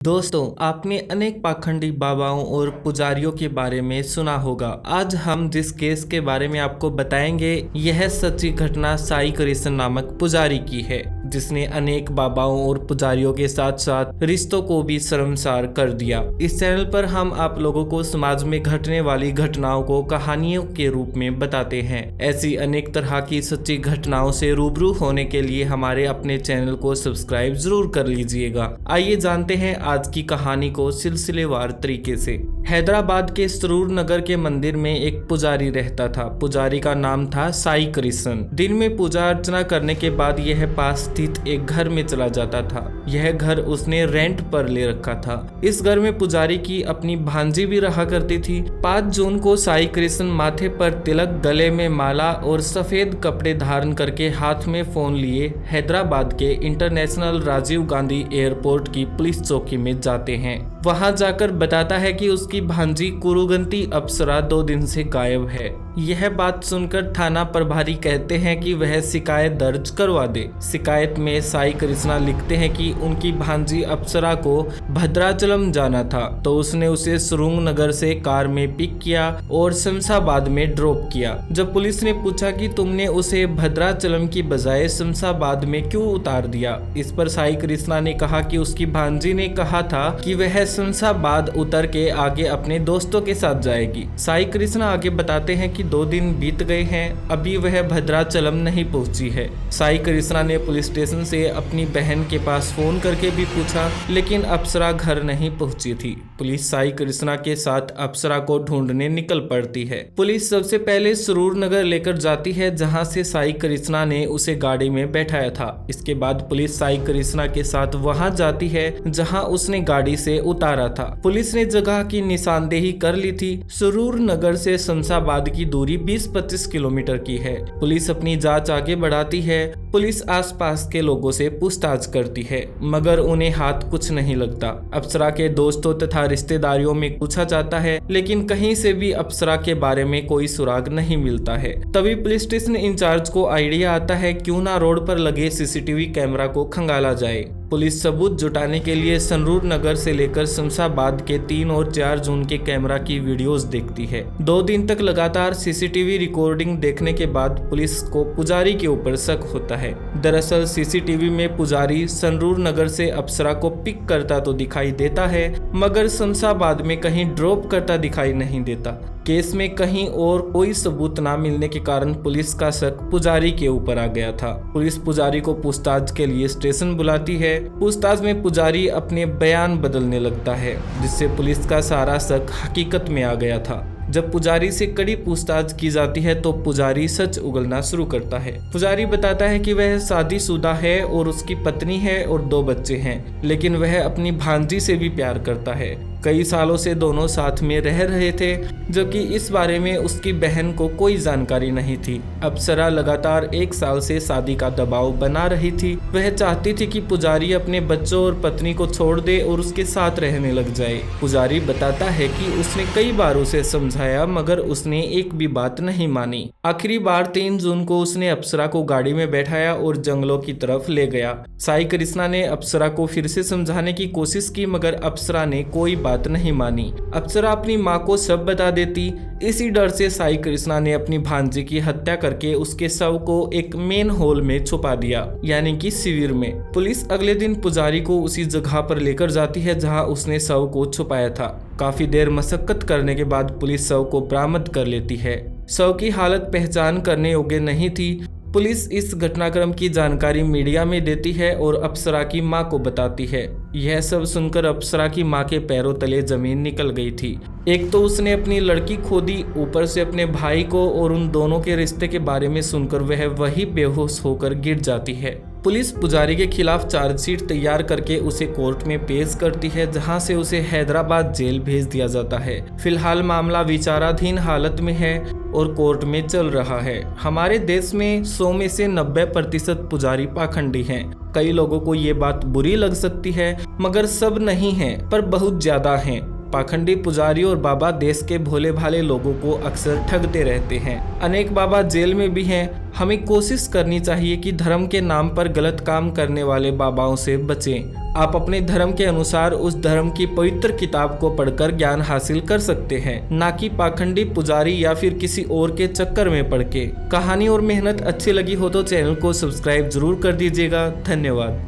दोस्तों, आपने अनेक पाखंडी बाबाओं और पुजारियों के बारे में सुना होगा। आज हम जिस केस के बारे में आपको बताएंगे, यह सच्ची घटना साई कृष्ण नामक पुजारी की है, जिसने अनेक बाबाओं और पुजारियों के साथ साथ रिश्तों को भी शर्मसार कर दिया। इस चैनल पर हम आप लोगों को समाज में घटने वाली घटनाओं को कहानियों के रूप में बताते हैं। ऐसी अनेक तरह की सच्ची घटनाओं से रूबरू होने के लिए हमारे अपने चैनल को सब्सक्राइब जरूर कर लीजिएगा। आइए जानते हैं आज की कहानी को सिलसिलेवार तरीके से। हैदराबाद के सरूर नगर के मंदिर में एक पुजारी रहता था। पुजारी का नाम था साई कृष्ण। दिन में पूजा अर्चना करने के बाद यह पास स्थित एक घर में चला जाता था। यह घर उसने रेंट पर ले रखा था। इस घर में पुजारी की अपनी भांजी भी रहा करती थी। 5 जून को साई कृष्ण माथे पर तिलक, गले में माला और सफेद कपड़े धारण करके हाथ में फोन लिए हैदराबाद के इंटरनेशनल राजीव गांधी एयरपोर्ट की पुलिस चौकी में जाते हैं। वहां जाकर बताता है कि उसकी भांजी कुरुगंती अप्सरा 2 दिन से गायब है। यह बात सुनकर थाना प्रभारी कहते हैं कि वह शिकायत दर्ज करवा दे। शिकायत में साई कृष्णा लिखते हैं कि उनकी भांजी अप्सरा को भद्राचलम जाना था, तो उसने उसे सुरुंग नगर से कार में पिक किया और शमशाबाद में ड्रॉप किया। जब पुलिस ने पूछा कि तुमने उसे भद्राचलम की बजाय शमशाबाद में क्यों उतार दिया, इस पर साई कृष्णा ने कहा कि उसकी भांजी ने कहा था कि वह शमशाबाद उतर के आगे अपने दोस्तों के साथ जाएगी। साई कृष्णा आगे बताते हैं कि 2 दिन बीत गए हैं, अभी वह भद्राचलम नहीं पहुंची है। साई कृष्णा ने पुलिस स्टेशन से अपनी बहन के पास फोन करके भी पूछा, लेकिन अप्सरा घर नहीं पहुंची थी। पुलिस साई कृष्णा के साथ अप्सरा को ढूंढने निकल पड़ती है। पुलिस सबसे पहले सरूर नगर लेकर जाती है, जहां से साई कृष्णा ने उसे गाड़ी में बैठाया था। इसके बाद पुलिस साई कृष्णा के साथ वहां जाती है जहां उसने गाड़ी से उतारा था। पुलिस ने जगह की निशानदेही कर ली थी। सरूर नगर से शमशाबाद की दूरी 20-25 किलोमीटर की है। पुलिस अपनी जांच आगे बढ़ाती है। पुलिस आसपास के लोगों से पूछताछ करती है, मगर उन्हें हाथ कुछ नहीं लगता। अप्सरा के दोस्तों तथा रिश्तेदारियों में पूछा जाता है, लेकिन कहीं से भी अप्सरा के बारे में कोई सुराग नहीं मिलता है। तभी पुलिस स्टेशन इंचार्ज को आइडिया आता है, क्यों ना रोड पर लगे सीसीटीवी कैमरा को खंगाला जाए। पुलिस सबूत जुटाने के लिए सरूर नगर से लेकर शमशाबाद के 3 और 4 जून के कैमरा की वीडियोस देखती है। 2 दिन तक लगातार सीसीटीवी रिकॉर्डिंग देखने के बाद पुलिस को पुजारी के ऊपर शक होता है। दरअसल सीसीटीवी में पुजारी सरूर नगर से अप्सरा को पिक करता तो दिखाई देता है, मगर शमशाबाद में कहीं ड्रॉप करता दिखाई नहीं देता। केस में कहीं और कोई सबूत ना मिलने के कारण पुलिस का शक पुजारी के ऊपर आ गया था। पुलिस पुजारी को पूछताछ के लिए स्टेशन बुलाती है। पूछताछ में पुजारी अपने बयान बदलने लगता है, जिससे पुलिस का सारा शक हकीकत में आ गया था। जब पुजारी से कड़ी पूछताछ की जाती है तो पुजारी सच उगलना शुरू करता है। पुजारी बताता है कि वह शादीशुदा है और उसकी पत्नी है और 2 बच्चे हैं, लेकिन वह अपनी भांजी से भी प्यार करता है। कई सालों से दोनों साथ में रह रहे थे, जबकि इस बारे में उसकी बहन को कोई जानकारी नहीं थी। अप्सरा लगातार 1 साल से शादी का दबाव बना रही थी। वह चाहती थी कि पुजारी अपने बच्चों और पत्नी को छोड़ दे और उसके साथ रहने लग जाए। पुजारी बताता है कि उसने कई बार उसे समझाया, मगर उसने एक भी बात नहीं मानी। आखिरी बार 3 जून को उसने अप्सरा को गाड़ी में बैठाया और जंगलों की तरफ ले गया। साई कृष्णा ने अप्सरा को फिर से समझाने की कोशिश की, मगर अप्सरा ने कोई बात नहीं मानी। अप्सरा अपनी माँ को सब बता देती। इसी डर से साई कृष्णा ने अपनी भांजी की हत्या करके उसके शव को एक मेन होल में छुपा दिया, यानी कि शिविर में। पुलिस अगले दिन पुजारी को उसी जगह पर लेकर जाती है जहां उसने शव को छुपाया था। काफी देर मशक्कत करने के बाद पुलिस शव को बरामद कर लेती है। शव की हालत पहचान करने योग्य नहीं थी। पुलिस इस घटनाक्रम की जानकारी मीडिया में देती है और अप्सरा की मां को बताती है। यह सब सुनकर अप्सरा की मां के पैरों तले जमीन निकल गई थी। एक तो उसने अपनी लड़की खो दी, ऊपर से अपने भाई को, और उन दोनों के रिश्ते के बारे में सुनकर वह वही बेहोश होकर गिर जाती है। पुलिस पुजारी के खिलाफ चार्जशीट तैयार करके उसे कोर्ट में पेश करती है, जहां से उसे हैदराबाद जेल भेज दिया जाता है। फिलहाल मामला विचाराधीन हालत में है और कोर्ट में चल रहा है। हमारे देश में 100 में से 90% पुजारी पाखंडी हैं। कई लोगों को ये बात बुरी लग सकती है, मगर सब नहीं हैं, पर बहुत ज्यादा हैं। पाखंडी पुजारी और बाबा देश के भोले भाले लोगों को अक्सर ठगते रहते हैं। अनेक बाबा जेल में भी हैं। हमें कोशिश करनी चाहिए कि धर्म के नाम पर गलत काम करने वाले बाबाओं से बचें। आप अपने धर्म के अनुसार उस धर्म की पवित्र किताब को पढ़कर ज्ञान हासिल कर सकते हैं, ना कि पाखंडी पुजारी या फिर किसी और के चक्कर में पड़ के। कहानी और मेहनत अच्छी लगी हो तो चैनल को सब्सक्राइब जरूर कर दीजिएगा। धन्यवाद।